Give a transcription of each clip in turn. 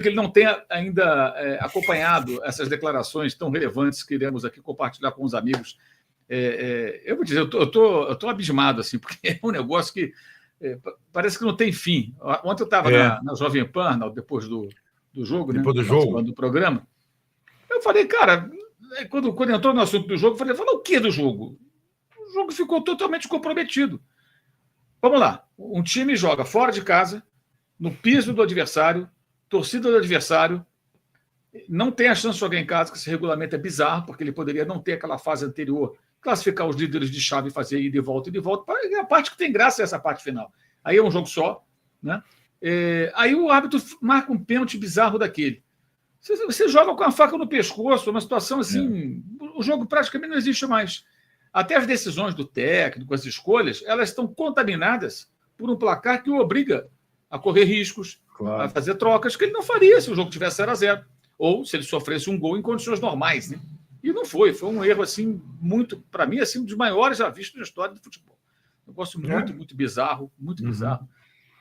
que ele não tenha ainda acompanhado essas declarações tão relevantes que iremos aqui compartilhar com os amigos. Eu vou dizer, eu tô abismado, assim, porque é um negócio que parece que não tem fim. Ontem eu estava na Jovem Pan, depois do jogo, depois né? Do jogo. Do programa. Eu falei, cara, quando entrou no assunto do jogo, eu falei, fala o que do jogo? O jogo ficou totalmente comprometido. Vamos lá. Um time joga fora de casa, no piso do adversário, torcida do adversário, não tem a chance de jogar em casa, que esse regulamento é bizarro, porque ele poderia não ter aquela fase anterior, classificar os líderes de chave e fazer ida e volta. A parte que tem graça é essa parte final. Aí é um jogo só, né? Aí o árbitro marca um pênalti bizarro daquele. Você joga com a faca no pescoço, uma situação assim, o jogo praticamente não existe mais. Até as decisões do técnico, as escolhas, elas estão contaminadas por um placar que o obriga a correr riscos, a fazer trocas que ele não faria se o jogo tivesse 0-0, ou se ele sofresse um gol em condições normais, né? E não foi um erro assim muito, para mim, assim, um dos maiores já vistos na história do futebol. Um negócio muito bizarro, muito bizarro.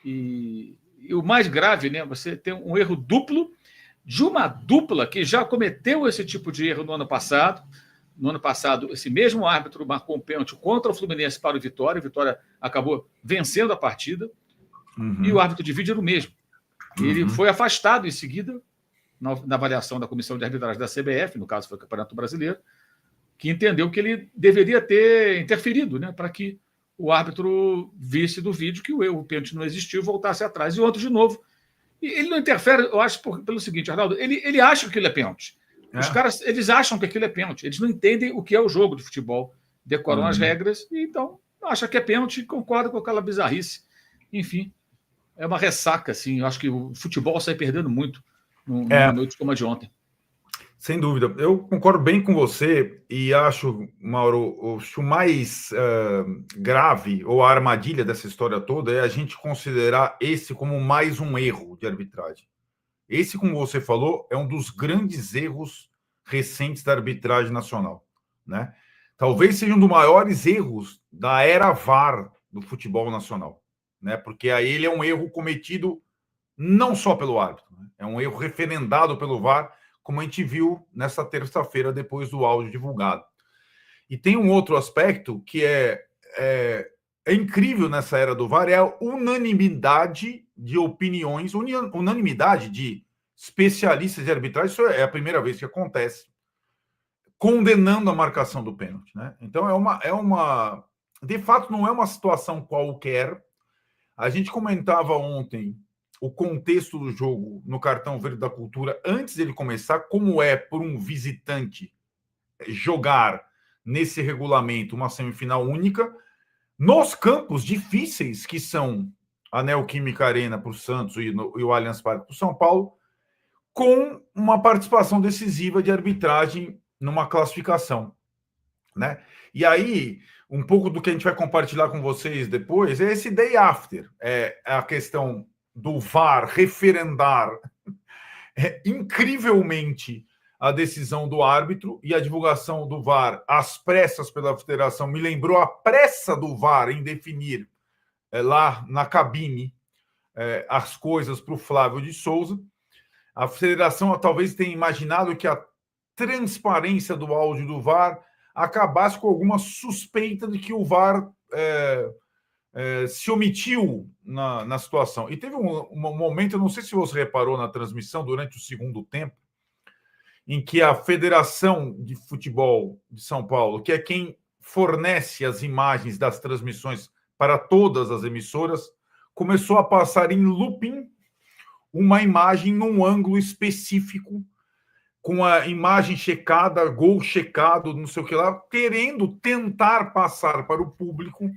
E o mais grave, né? Você tem um erro duplo de uma dupla que já cometeu esse tipo de erro no ano passado. No ano passado, esse mesmo árbitro marcou um pênalti contra o Fluminense para o Vitória. O Vitória acabou vencendo a partida. E o árbitro de vídeo era o mesmo. Ele foi afastado em seguida, na avaliação da Comissão de Arbitragem da CBF, no caso foi o Campeonato Brasileiro, que entendeu que ele deveria ter interferido, né, para que o árbitro visse do vídeo que o pênalti não existiu e voltasse atrás. E outro de novo. E ele não interfere, eu acho, pelo seguinte, Arnaldo, ele acha que aquilo é pênalti. Os caras, eles acham que aquilo é pênalti. Eles não entendem o que é o jogo de futebol. Decoram as regras e então acha que é pênalti e concorda com aquela bizarrice. Enfim, é uma ressaca, assim. Eu acho que o futebol sai perdendo muito numa noite como a de ontem. Sem dúvida. Eu concordo bem com você e acho, Mauro, o mais grave ou a armadilha dessa história toda é a gente considerar esse como mais um erro de arbitragem. Esse, como você falou, é um dos grandes erros recentes da arbitragem nacional, né? Talvez seja um dos maiores erros da era VAR do futebol nacional, né? Porque aí ele é um erro cometido não só pelo árbitro, né? É um erro referendado pelo VAR, como a gente viu nessa terça-feira, depois do áudio divulgado. E tem um outro aspecto que é incrível nessa era do VAR, é a unanimidade de opiniões, unanimidade de especialistas de arbitragem, isso é a primeira vez que acontece, condenando a marcação do pênalti, né? Então, de fato, não é uma situação qualquer. A gente comentava ontem o contexto do jogo no Cartão Verde da Cultura, antes dele começar, como é por um visitante jogar nesse regulamento uma semifinal única, nos campos difíceis que são a Neoquímica Arena para o Santos e o Allianz Parque para o São Paulo, com uma participação decisiva de arbitragem numa classificação, né? E aí, um pouco do que a gente vai compartilhar com vocês depois é esse day after, é a questão do VAR referendar incrivelmente a decisão do árbitro e a divulgação do VAR às pressas pela federação. Me lembrou a pressa do VAR em definir lá na cabine as coisas para o Flávio de Souza. A federação talvez tenha imaginado que a transparência do áudio do VAR acabasse com alguma suspeita de que o VAR se omitiu na situação. E teve um momento, eu não sei se você reparou na transmissão, durante o segundo tempo, em que a Federação de Futebol de São Paulo, que é quem fornece as imagens das transmissões para todas as emissoras, começou a passar em looping uma imagem num ângulo específico, com a imagem checada, gol checado, não sei o que lá, querendo tentar passar para o público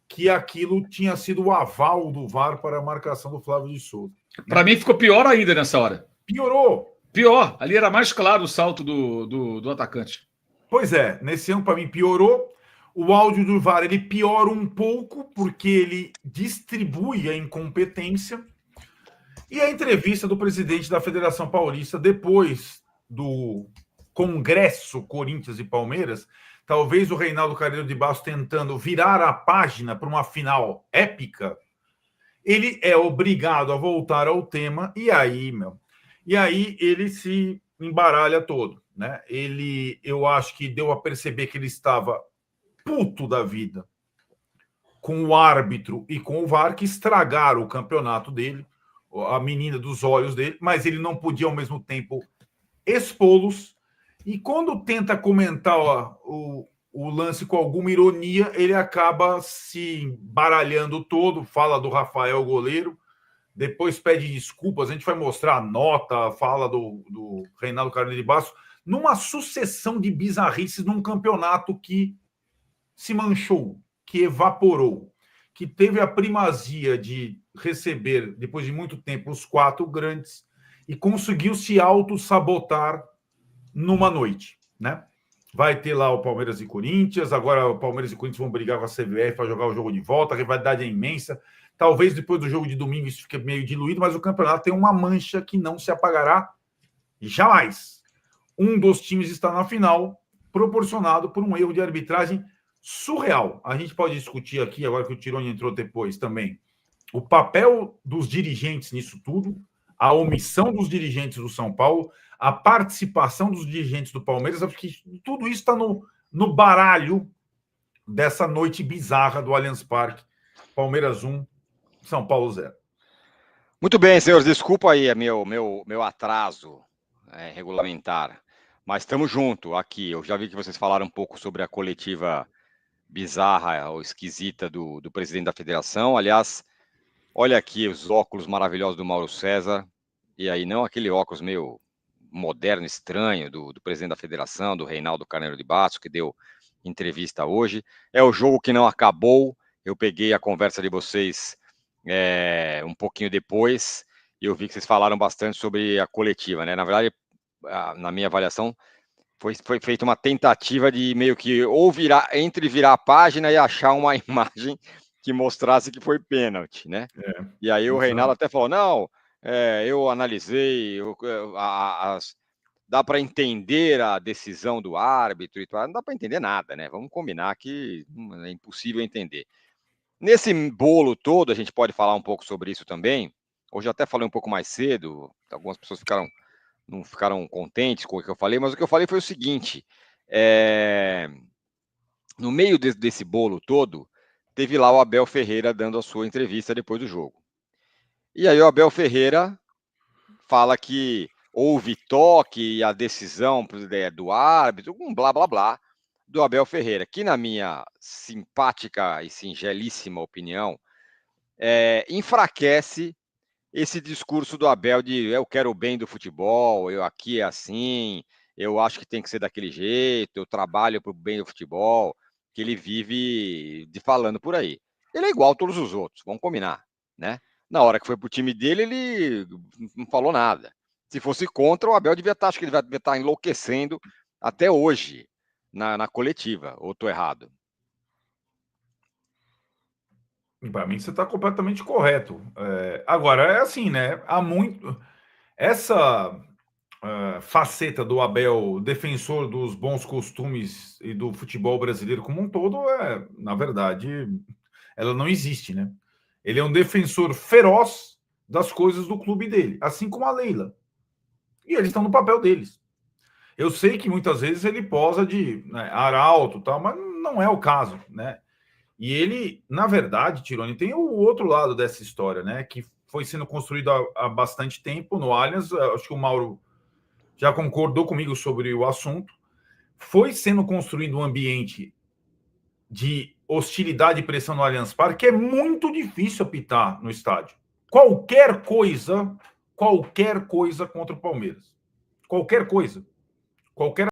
que aquilo tinha sido o aval do VAR para a marcação do Flávio de Souza. Para mim ficou pior ainda nessa hora. Piorou. Pior. Ali era mais claro o salto do atacante. Pois é. Nesse ano, para mim, piorou. O áudio do VAR, ele piora um pouco, porque ele distribui a incompetência. E a entrevista do presidente da Federação Paulista, depois do Congresso Corinthians e Palmeiras, talvez o Reinaldo Carneiro de Bastos tentando virar a página para uma final épica, ele é obrigado a voltar ao tema, e aí, E aí ele se embaralha todo, né? Eu acho que deu a perceber que ele estava puto da vida com o árbitro e com o VAR, que estragaram o campeonato dele, a menina dos olhos dele, mas ele não podia ao mesmo tempo expô-los. E quando tenta comentar o lance com alguma ironia, ele acaba se baralhando todo, fala do Rafael goleiro, depois pede desculpas, a gente vai mostrar a nota, fala do Reinaldo Carneiro de Basso, numa sucessão de bizarrices num campeonato que se manchou, que evaporou, que teve a primazia de receber, depois de muito tempo, os 4 grandes e conseguiu se auto-sabotar numa noite, né? Vai ter lá o Palmeiras e Corinthians, agora o Palmeiras e Corinthians vão brigar com a CBF para jogar o jogo de volta, a rivalidade é imensa. Talvez depois do jogo de domingo isso fique meio diluído, mas o campeonato tem uma mancha que não se apagará jamais. Um dos times está na final, proporcionado por um erro de arbitragem surreal. A gente pode discutir aqui, agora que o Tironi entrou depois também, o papel dos dirigentes nisso tudo, a omissão dos dirigentes do São Paulo, a participação dos dirigentes do Palmeiras, porque tudo isso está no baralho dessa noite bizarra do Allianz Parque. Palmeiras 1, São Paulo 0. Muito bem, senhores, desculpa aí meu atraso regulamentar, mas estamos juntos aqui. Eu já vi que vocês falaram um pouco sobre a coletiva bizarra ou esquisita do presidente da federação. Aliás, olha aqui os óculos maravilhosos do Mauro César, e aí não aquele óculos meio moderno, estranho do presidente da federação, do Reinaldo Carneiro de Basso, que deu entrevista hoje. É o jogo que não acabou. Eu peguei a conversa de vocês um pouquinho depois, e eu vi que vocês falaram bastante sobre a coletiva, né? Na verdade, na minha avaliação, foi feita uma tentativa de meio que ou virar a página e achar uma imagem que mostrasse que foi pênalti, né? E aí o Reinaldo até falou, não, eu analisei, dá para entender a decisão do árbitro e tal. Não dá para entender nada, né? Vamos combinar que é impossível entender. Nesse bolo todo, a gente pode falar um pouco sobre isso também. Hoje eu até falei um pouco mais cedo, algumas pessoas não ficaram contentes com o que eu falei, mas o que eu falei foi o seguinte, no meio desse bolo todo, teve lá o Abel Ferreira dando a sua entrevista depois do jogo. E aí o Abel Ferreira fala que houve toque e a decisão do árbitro, um blá, blá, blá, do Abel Ferreira, que na minha simpática e singelíssima opinião, enfraquece esse discurso do Abel de eu quero o bem do futebol, eu aqui é assim, eu acho que tem que ser daquele jeito, eu trabalho para o bem do futebol, que ele vive falando por aí. Ele é igual a todos os outros, vamos combinar, né? Na hora que foi para o time dele, ele não falou nada. Se fosse contra, o Abel acho que ele devia estar enlouquecendo até hoje na coletiva, ou estou errado? Para mim, você está completamente correto. Agora, é assim, né? Há muito. Essa faceta do Abel, defensor dos bons costumes e do futebol brasileiro como um todo, na verdade, ela não existe, né? Ele é um defensor feroz das coisas do clube dele, assim como a Leila. E eles estão no papel deles. Eu sei que muitas vezes ele posa de arauto, tal, mas não é o caso, né? E ele, na verdade, Tironi, tem o outro lado dessa história, né? Que foi sendo construído há bastante tempo no Allianz. Acho que o Mauro já concordou comigo sobre o assunto. Foi sendo construído um ambiente de hostilidade e pressão no Allianz Parque que é muito difícil apitar no estádio. Qualquer coisa contra o Palmeiras. Qualquer coisa. Qualquer